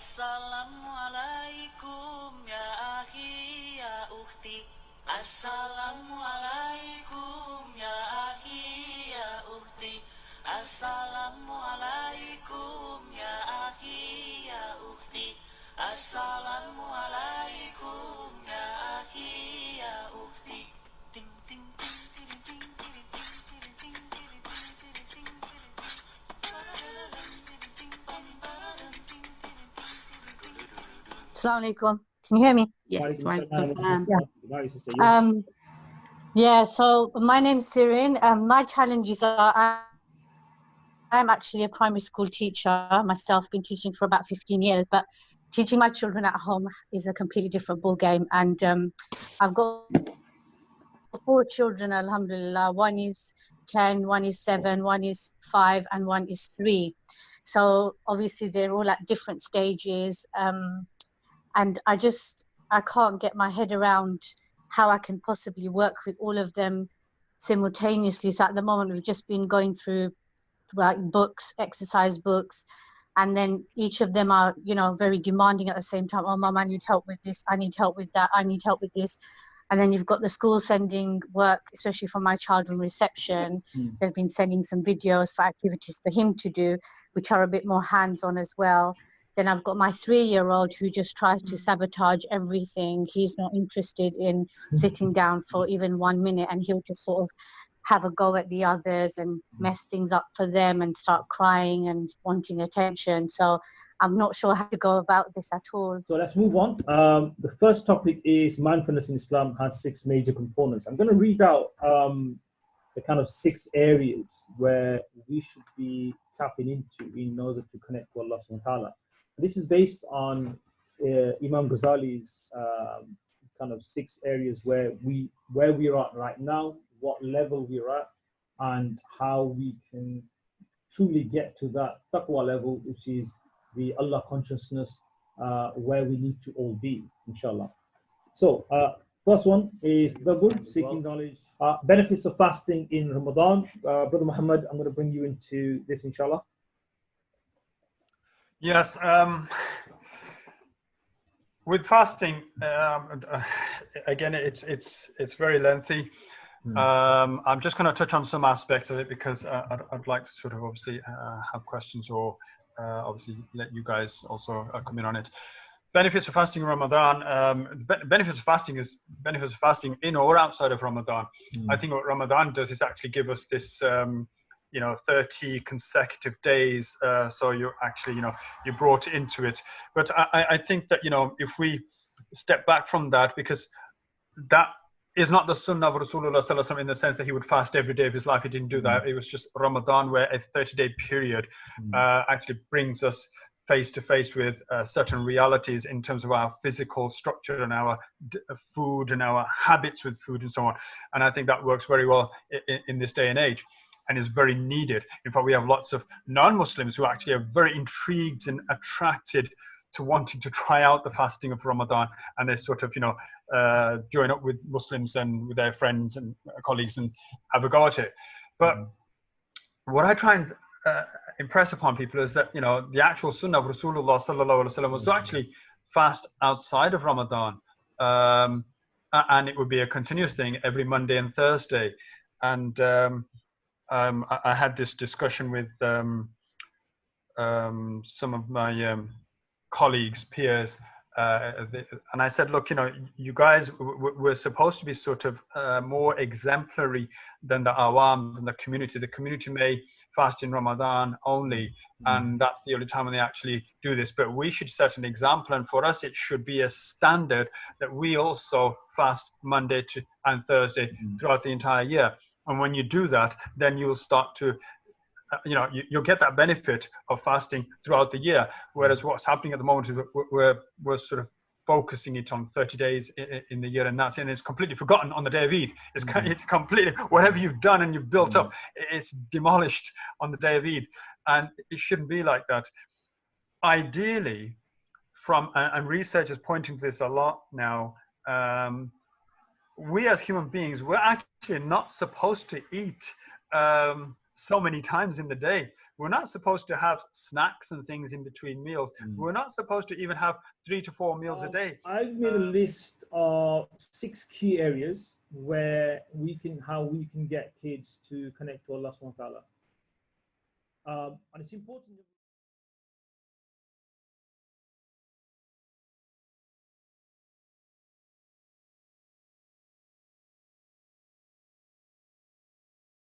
Assalamu alaikum ya akhi ya ukhti. Assalamu alaikum ya akhi ya ukhti. Assalamu alaikum ya akhi ya ukhti. Assalamu alaikum ya akhi ya ukhti. Ting ting ting ting ting ting ting ting ting ting. Assalamu alaikum. Can you hear me? Yes. Yeah. So my name's Sirin. My challenges are I'm actually a primary school teacher myself. Been teaching for about 15 years, but teaching my children at home is a completely different ball game. And I've got 4 children, alhamdulillah. One is 10, one is 7, one is 5, and one is 3. So obviously they're all at different stages. And I can't get my head around how I can possibly work with all of them simultaneously. So at the moment, we've just been going through like books, exercise books, and then each of them are, very demanding at the same time. Oh, Mom, I need help with this. I need help with that. I need help with this. And then you've got the school sending work, especially for my child on reception. They've been sending some videos for activities for him to do, which are a bit more hands-on as well. Then I've got my 3-year-old who just tries to sabotage everything. He's not interested in sitting down for even 1 minute, and he'll just sort of have a go at the others and mess things up for them and start crying and wanting attention. So I'm not sure how to go about this at all. So let's move on. The first topic is mindfulness in Islam has 6 major components. I'm going to read out the kind of 6 areas where we should be tapping into in order to connect to Allah subhanahu wa ta'ala. This is based on Imam Ghazali's kind of 6 areas where we're at right now, what level we're at, and how we can truly get to that taqwa level, which is the Allah consciousness, where we need to all be, inshallah. So, first one is tadabbur, seeking knowledge. Benefits of fasting in Ramadan. Brother Muhammad, I'm going to bring you into this, inshallah. Yes, with fasting, again, it's very lengthy. I'm just going to touch on some aspects of it because I'd like to sort of obviously have questions or obviously let you guys also come in on it. Benefits of fasting in Ramadan. Benefits of fasting is benefits of fasting in or outside of Ramadan. I think what Ramadan does is actually give us this 30 consecutive days, so you're actually, you're brought into it. But I think that, if we step back from that, because that is not the sunnah of Rasulullah sallallahu alaihi wasallam in the sense that he would fast every day of his life. He didn't do that. It was just Ramadan, where a 30-day period actually brings us face to face with certain realities in terms of our physical structure and our food and our habits with food and so on. And I think that works very well in this day and age, and is very needed. In fact, we have lots of non-Muslims who actually are very intrigued and attracted to wanting to try out the fasting of Ramadan, and they sort of, join up with Muslims and with their friends and colleagues and have a go at it. But what I try and impress upon people is that, the actual sunnah of Rasulullah Sallallahu Alaihi Wasalam was to actually fast outside of Ramadan, and it would be a continuous thing every Monday and Thursday. And I had this discussion with some of my colleagues, peers, and I said, look, you guys we're supposed to be sort of more exemplary than the awam, than the community. The community may fast in Ramadan only, and that's the only time when they actually do this. But we should set an example, and for us, it should be a standard that we also fast Monday and Thursday throughout the entire year. And when you do that, then you'll start to you'll get that benefit of fasting throughout the year. Whereas what's happening at the moment is we're sort of focusing it on 30 days in the year, and it's completely forgotten on the day of Eid. It's completely, whatever you've done and you've built up, it's demolished on the day of Eid, and it shouldn't be like that. Ideally, and research is pointing to this a lot now, we as human beings, we're actually not supposed to eat so many times in the day. We're not supposed to have snacks and things in between meals. We're not supposed to even have 3 to 4 meals a day. I've made a list of 6 key areas where how we can get kids to connect to Allah subhanahu wa ta'ala. And it's important.